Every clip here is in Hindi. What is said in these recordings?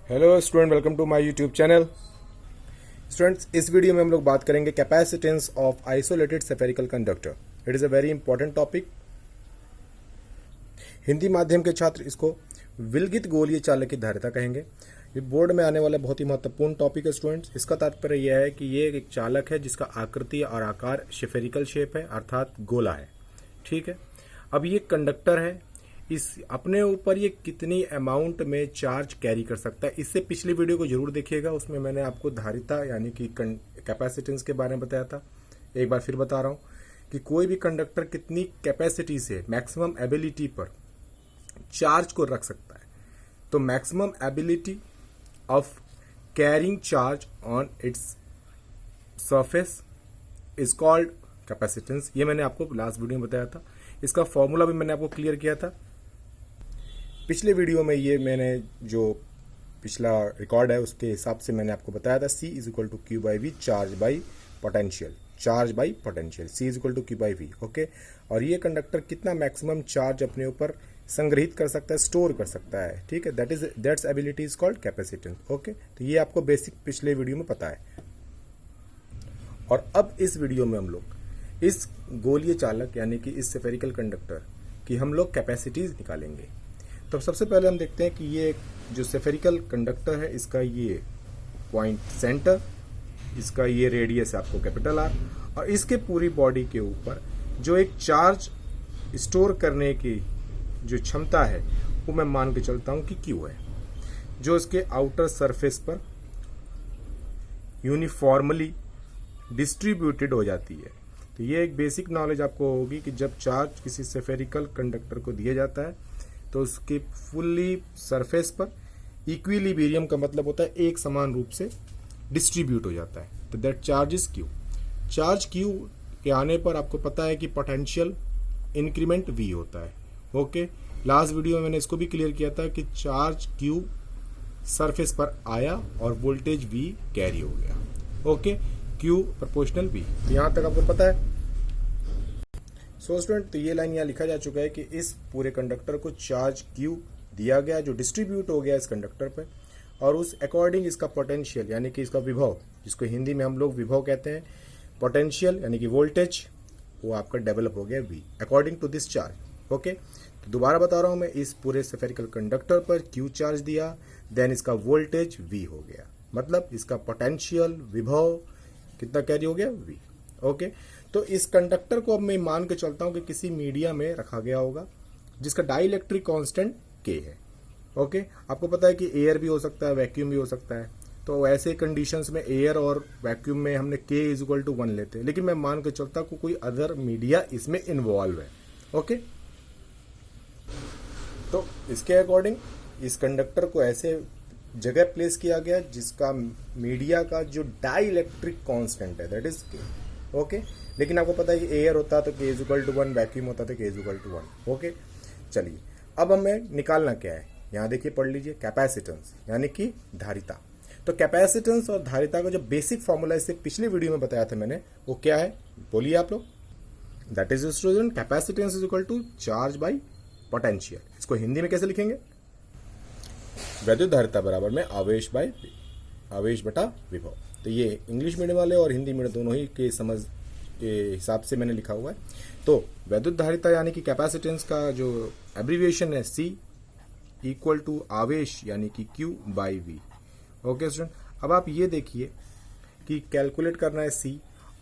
Hello student, welcome to my YouTube channel. Students, इस वीडियो में हम लोग बात करेंगे capacitance of isolated spherical conductor. It is a very important topic. Hindi माध्यम के छात्र इसको विलगित गोलीय चालक की धारिता कहेंगे। ये बोर्ड में आने वाला बहुत ही महत्वपूर्ण टॉपिक है स्टूडेंट्स। इसका तात्पर्य यह है कि ये एक चालक है जिसका आकृति और आकार स्फेरिकल शेप है, अर्थात गोला है। ठीक है। अब ये कंडक्टर है, इस अपने ऊपर ये कितनी अमाउंट में चार्ज कैरी कर सकता है। इससे पिछली वीडियो को जरूर देखिएगा, उसमें मैंने आपको धारिता यानी कि कैपेसिटेंस के बारे में बताया था। एक बार फिर बता रहा हूं कि कोई भी कंडक्टर कितनी कैपेसिटी से मैक्सिमम एबिलिटी पर चार्ज को रख सकता है। तो maximum ability of carrying charge on its surface is called capacitance. ये मैंने आपको लास्ट वीडियो में बताया था। इसका फॉर्मूला भी मैंने आपको क्लियर किया था पिछले वीडियो में। ये मैंने जो पिछला रिकॉर्ड है उसके हिसाब से मैंने आपको बताया था C is equal to Q by V, charge by potential, charge by potential, C is equal to Q by V. Okay. और ये कंडक्टर कितना मैक्सिमम चार्ज अपने ऊपर संग्रहित कर सकता है, स्टोर कर सकता है। ठीक है, that's ability is called capacitance. Okay, तो ये आपको बेसिक पिछले वीडियो में पता है। और अब इस वीडियो में हम लोग इस गोलीय चालक यानी कि इस स्फेरिकल कंडक्टर की हम लोग कैपेसिटीज निकालेंगे। तो सबसे पहले हम देखते हैं कि ये जो स्फेरिकल कंडक्टर है, इसका ये पॉइंट सेंटर, इसका ये रेडियस है आपको कैपिटल आर, और इसके पूरी बॉडी के ऊपर जो एक चार्ज स्टोर करने की जो क्षमता है वो मैं मान के चलता हूं कि क्यू है, जो इसके आउटर सरफेस पर यूनिफॉर्मली डिस्ट्रीब्यूटेड हो जाती है। तो ये एक बेसिक नॉलेज आपको होगी कि जब चार्ज किसी स्फेरिकल कंडक्टर को दिया जाता है तो उसके फुल्ली सरफेस पर इक्विलिब्रियम का मतलब होता है एक समान रूप से डिस्ट्रीब्यूट हो जाता है। तो that charge is Q. Charge Q के आने पर आपको पता है कि पोटेंशियल इंक्रीमेंट वी होता है। ओके, लास्ट वीडियो में मैंने इसको भी क्लियर किया था कि चार्ज क्यू सरफेस पर आया और वोल्टेज वी कैरी हो गया। Okay, Q proportional V. तो यहां तक आपको पता है। सो स्टूडेंट, तो ये लाइन यहाँ लिखा जा चुका है कि इस पूरे कंडक्टर को चार्ज क्यू दिया गया जो डिस्ट्रीब्यूट हो गया इस कंडक्टर पर, और उस अकॉर्डिंग इसका पोटेंशियल यानी कि इसका विभव, जिसको हिंदी में हम लोग विभव कहते हैं, पोटेंशियल यानी कि वोल्टेज, वो आपका डेवलप हो गया V according to this charge. Okay, तो दोबारा बता रहा हूं मैं, इस पूरे स्फेरिकल कंडक्टर पर क्यू चार्ज दिया, देन इसका वोल्टेज वी हो गया, मतलब इसका पोटेंशियल विभव कितना कैरी हो गया, वी। ओके, तो इस कंडक्टर को अब मैं मान के चलता हूं कि किसी मीडिया में रखा गया होगा जिसका डाइलेक्ट्रिक कांस्टेंट के है। ओके, आपको पता है कि एयर भी हो सकता है, वैक्यूम भी हो सकता है। तो ऐसे कंडीशंस में एयर और वैक्यूम में हमने के इज इक्वल टू 1 लेते हैं, लेकिन मैं मान के चलता हूं कोई अदर मीडिया इसमें इन्वॉल्व है। ओके, तो इसके अकॉर्डिंग इस कंडक्टर को ऐसे जगह प्लेस किया गया जिसका मीडिया का जो डाइलेक्ट्रिक कांस्टेंट है दैट इज के। ओके, लेकिन आपको पता है कि एयर होता तो के इज इक्वल टू 1, वैक्यूम होता तो के इज इक्वल टू 1। ओके, चलिए अब हमें निकालना क्या है, यहां देखिए पढ़ लीजिए, कैपेसिटेंस यानी कि धारिता। तो कैपेसिटेंस और धारिता का जो बेसिक फॉर्मूला इससे पिछले वीडियो में बताया था मैंने, वो क्या है बोलिए आप लोग। That is student, capacitance is equal to charge by potential. इसको हिंदी में कैसे लिखेंगे, वैद्युत धारिता बराबर में आवेश बटा विभव। तो ये इंग्लिश मीडियम वाले और हिंदी मीडियम दोनों ही के समझ के हिसाब से मैंने लिखा हुआ है। तो वैद्युत धारिता यानी कि कैपेसिटेंस का जो एब्रीविएशन है C इक्वल टू आवेश यानी कि Q by V। Okay student, अब आप ये देखिए कि कैलकुलेट करना है C,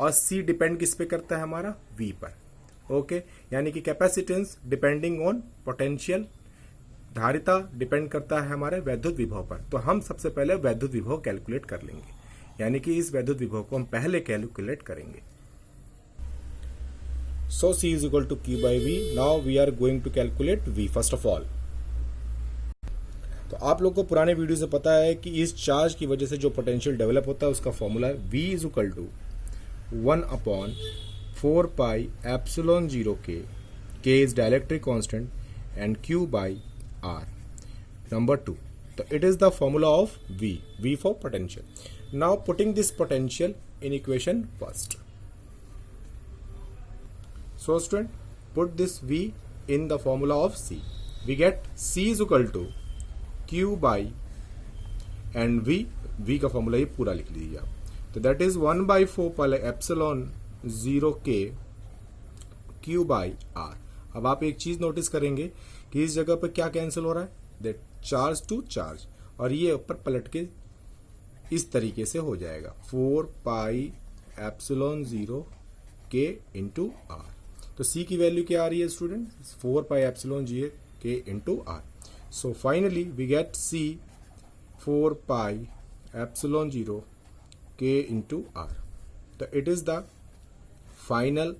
और C डिपेंड किस पे करता है, हमारा V पर। ओके, यानी कि कैपेसिटेंस डिपेंडिंग ऑन पोटेंशियल, धारिता डिपेंड करता है हमारे वैद्युत विभव पर। तो हम सबसे पहले वैद्युत विभव कैलकुलेट कर लेंगे, यानी कि इस वैद्युत विभव को हम पहले कैलकुलेट करेंगे। So C is equal to Q by V। Now we are going to calculate V first of all. तो आप लोग को पुराने वीडियो से पता है कि इस चार्ज की वजह से जो पोटेंशियल डेवलप होता है उसका फॉर्मूला है V is equal to 1/4 pi epsilon 0 K is dielectric constant and Q by R। Number 2, so it is the formula of V for potential. Now putting this potential in equation first. So student, put this V in the formula of C. We get C is equal to Q by and v का फॉर्मूला ये पूरा लिख लीजिए आप। तो that is 1/4 pi epsilon 0k q by r। अब आप एक चीज नोटिस करेंगे कि इस जगह पर क्या कैंसिल हो रहा है, दैट चार्ज टू चार्ज, और ये ऊपर पलट के इस तरीके से हो जाएगा 4 pi epsilon 0k into r। तो c की वैल्यू क्या आ रही है student, 4 pi epsilon 0k into r। So finally we get c 4 pi epsilon 0k into r। तो it is the final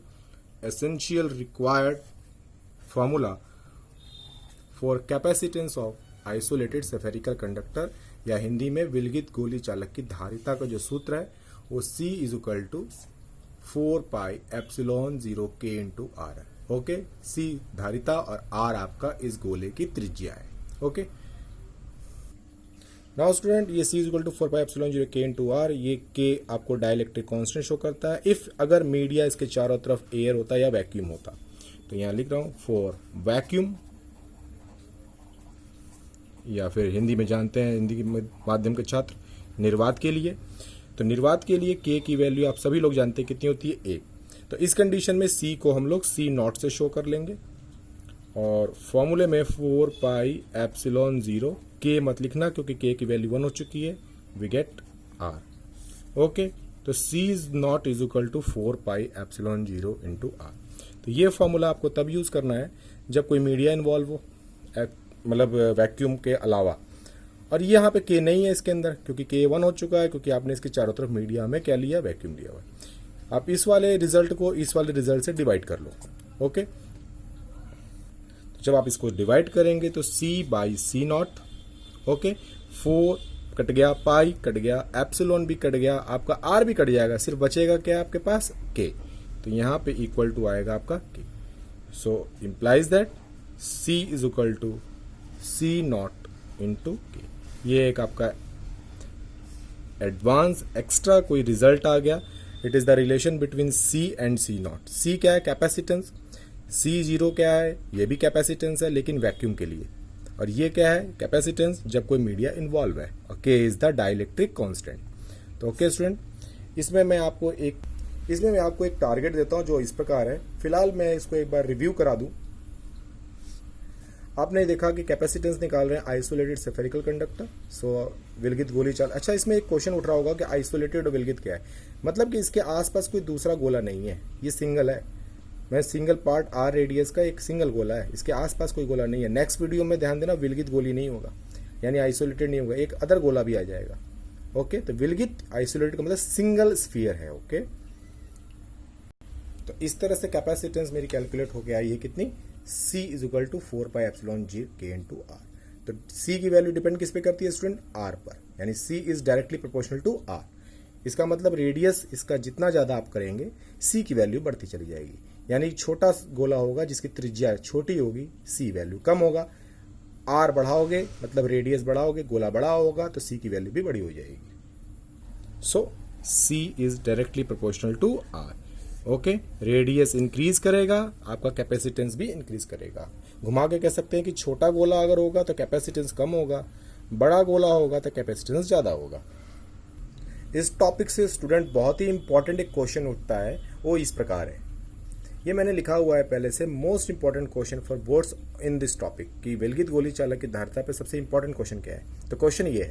essential required formula for capacitance of isolated spherical conductor, या हिंदी में विलगित गोली चालक की धारिता का जो सूत्र है वो C is equal to 4 pi epsilon 0k into r है। ओके, C धारिता और R आपका इस गोले की त्रिज्या है। ओके, नाउ स्टूडेंट ये C is equal to 4 pi epsilon 0k into r, ये K आपको डाइलेक्ट्रिक कांस्टेंट शो करता है इफ अगर मीडिया इसके चारों तरफ एयर होता या वैक्यूम होता। तो यहां लिख रहा हूं फॉर वैक्यूम, या फिर हिंदी में जानते हैं हिंदी के माध्यम के छात्र निर्वात के लिए। तो निर्वात के लिए K की वैल्यू आप सभी लोग जानते हैं कितनी होती है, 1। तो इस कंडीशन में C को हम लोग C नॉट से शो कर लेंगे, और फॉर्मूले में 4 पाई एप्सिलॉन 0 K मत लिखना क्योंकि K की वैल्यू 1 हो चुकी है, वी गेट R। ओके, तो C is not is equal to 4 pi epsilon 0 into R। तो ये फॉर्मूला आपको तब यूज करना है जब कोई मीडिया इन्वॉल्व हो, मतलब वैक्यूम के अलावा। और ये यहाँ पे K नहीं है इसके अंदर क्योंकि K 1 हो चुका है, क्योंकि आपने इसके चारों तरफ मीडिया में क्या लिया, वैक्यूम लिया हुआ है। आप इस वाले रिजल्ट को इस वाले रिजल्ट से डिवाइड कर लो। ओके, तो जब आप इसको डिवाइड करेंगे तो C by C not, okay, 4 cut गया, पाई कट गया, एप्सिलॉन भी कट गया, आपका R भी कट जाएगा, सिर्फ बचेगा क्या आपके पास, K। तो यहाँ पे इक्वल टू आएगा आपका K। So implies that C is equal to C not into K। ये एक आपका एडवांस एक्स्ट्रा कोई रिजल्ट आ गया। It is the relation between C and C not. C क्या है, कैपेसिटेंस, C0 क्या है, ये भी कैपेसिटेंस है लेकिन वैक्यूम के लिए, और ये क्या है, कैपेसिटेंस जब कोई मीडिया इन्वॉल्व है, और K is the dielectric constant. तो ओके स्टूडेंट, इसमें मैं आपको एक टारगेट देता हूं जो इस प्रकार है। फिलहाल मैं इसको एक बार रिव्यू करा दूं। आपने देखा कि कैपेसिटेंस निकाल रहे हैं आइसोलेटेड स्फेरिकल कंडक्टर, सो विलगित गोली चाल। अच्छा, इसमें एक क्वेश्चन उठ रहा होगा कि आइसोलेटेड और विलगित क्या है, मतलब कि इसके आसपास कोई दूसरा गोला नहीं है, ये सिंगल है, मैं सिंगल पार्ट R रेडियस का एक सिंगल गोला है, इसके आसपास कोई गोला नहीं है। नेक्स्ट वीडियो में ध्यान देना, विलगित गोली नहीं होगा, यानी आइसोलेटेड नहीं होगा, एक अदर गोला भी आ जाएगा। ओके, तो विलगित आइसोलेटेड का मतलब सिंगल स्फीयर है। ओके, तो इस तरह से कैपेसिटेंस मेरी कैलकुलेट होके आई है कितनी, C is equal to 4 pi epsilon 0k into R। तो C की वैल्यू डिपेंड किस पे करती है स्टूडेंट, R पर, यानी C is directly proportional to R। इसका मतलब रेडियस इसका जितना ज्यादा आप करेंगे C की वैल्यू बढ़ती चली जाएगी, यानी छोटा गोला होगा जिसकी त्रिज्या छोटी होगी, C वैल्यू कम होगा, R बढ़ाओगे मतलब रेडियस बढ़ाओगे, गोला बड़ा होगा तो C की वैल्यू भी बड़ी हो जाएगी। So C is directly proportional to R। Okay, radius increase करेगा, आपका कैपेसिटेंस भी इंक्रीज करेगा। घुमा के कह सकते हैं कि छोटा गोला अगर होगा तो कैपेसिटेंस कम होगा, बड़ा गोला होगा तो कैपेसिटेंस ज्यादा होगा। इस टॉपिक से स्टूडेंट बहुत ही इंपॉर्टेंट एक क्वेश्चन उठता है, वो इस प्रकार है, ये मैंने लिखा हुआ है पहले से, most important question for boards in this topic कि विलगित गोली चालक की धारिता पे सबसे इंपॉर्टेंट क्वेश्चन क्या है। तो क्वेश्चन ये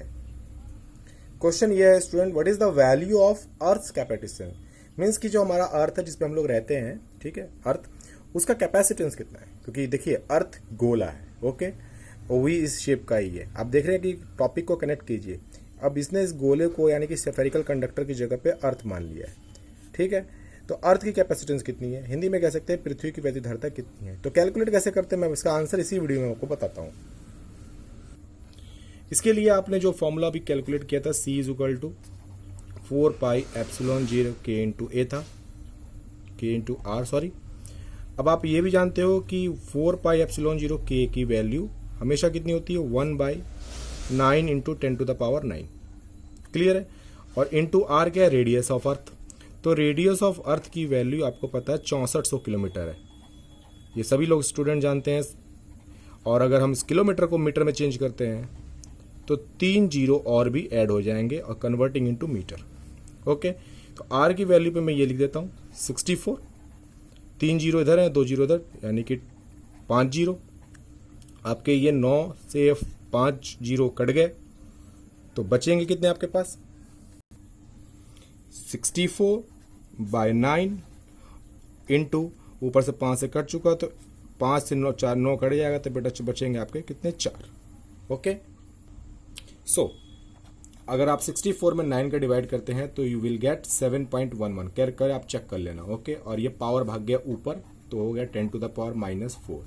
है student, what is the value of earth capacitance, means कि जो हमारा अर्थ है जिसपे हम लोग रहते हैं, ठीक है, अर्थ, उसका कैपेसिटेंस कितना है, क्योंकि देखिए अर्थ गोला है, ओके, वो भी इस शेप का ही है। आप देख रहे हैं कि टॉपिक को कनेक्ट कीजिए। अब इसने इस गोले को यानी कि स्फेरिकल कंडक्टर की जगह पे अर्थ मान लिया है, ठीक है। तो अर्थ की कैपेसिटेंस कितनी है, हिंदी में कह सकते हैं पृथ्वी की वैद्युत धारिता कितनी है। तो कैलकुलेट कैसे करते हैं, मैं इसका आंसर इसी वीडियो में आपको बताता हूं। इसके लिए आपने जो फॉर्मूला भी कैलकुलेट किया था, C is equal to 4 pi epsilon 0k into A था, K इंटू R, सॉरी। अब आप ये भी जानते हो कि 4 पाई एप्सिलॉन 0k की वैल्यू हमेशा कितनी होती है, 1/9 into 10 to the power 9, clear है। और इंटू R क्या है, रेडियस ऑफ अर्थ। तो रेडियस ऑफ अर्थ की वैल्यू आपको पता है 6400 किलोमीटर है, ये सभी लोग स्टूडेंट जानते हैं। और अगर हम इस किलोमीटर को मीटर में चेंज करते हैं तो 3 जीरो और भी ऐड हो जाएंगे और कन्वर्टिंग इनटू मीटर। ओके, तो आर की वैल्यू पे मैं ये लिख देता हूँ 64, 3 जीरो इधर है 2 जीरो इधर, यानी कि 5 जीरो। आपके ये 9 से 5 जीरो कट गए तो बचेंगे कितने आपके पास 64/9 इंटू ऊपर से 5 से कट चुका तो 5 से 9 4 9 कट जाएगा तो बेटा बचेंगे आपके कितने 4। ओके, सो अगर आप 64 में 9 का डिवाइड करते हैं तो यू विल गेट 7.11 कर आप चेक कर लेना। ओके, और ये पावर भाग गया ऊपर तो हो गया 10 टू द पावर -4।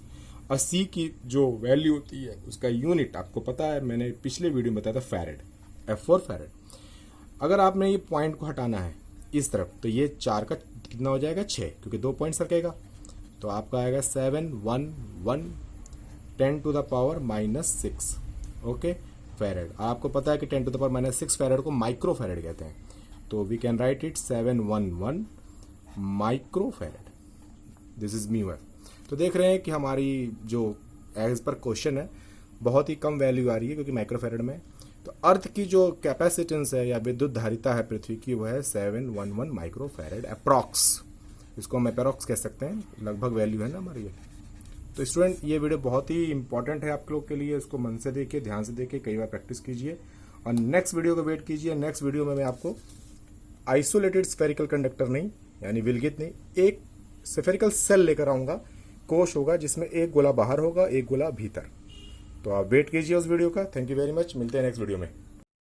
और सी की जो वैल्यू होती है उसका यूनिट आपको पता है, मैंने पिछले वीडियो में बताया था फैरेड, F4 फैरेड। अगर आपने ये पॉइंट को हटाना है इस तरफ तो ये 4 का कितना हो जाएगा 6, क्योंकि 2 पॉइंट सरकेगा तो आपका आएगा 711 10 to the power -6। Okay, farad. आपको पता है कि 10 टू द पावर -6 फैरेड को माइक्रो फैरेड कहते हैं, तो we can write it 711 micro farad. This is mu F. तो देख रहे हैं कि हमारी जो एज पर क्वेश्चन है बहुत ही कम वैल्यू आ रही है क्योंकि माइक्रो फैरेड में। तो अर्थ की जो कैपेसिटेंस है या विद्युत धारिता है पृथ्वी की वो है 711 माइक्रो फैरेड अप्रॉक्स। इसको हम अप्रॉक्स कह सकते हैं, लगभग वैल्यू है ना हमारी ये। तो स्टूडेंट ये वीडियो बहुत ही इंपॉर्टेंट है आप लोग के लिए, इसको मन से देखिए, ध्यान से देखिए, कई बार प्रैक्टिस कीजिए और नेक्स्ट वीडियो को वेट कीजिए। नेक्स्ट वीडियो में मैं आपको आइसोलेटेड स्फेरिकल कंडक्टर नहीं यानी विलगित नहीं, एक स्फेरिकल सेल लेकर आऊंगा, कोश होगा जिसमें एक गोला बाहर होगा एक गोला भीतर। तो आप वेट कीजिए उस वीडियो का। थैंक यू वेरी मच, मिलते हैं नेक्स्ट वीडियो में।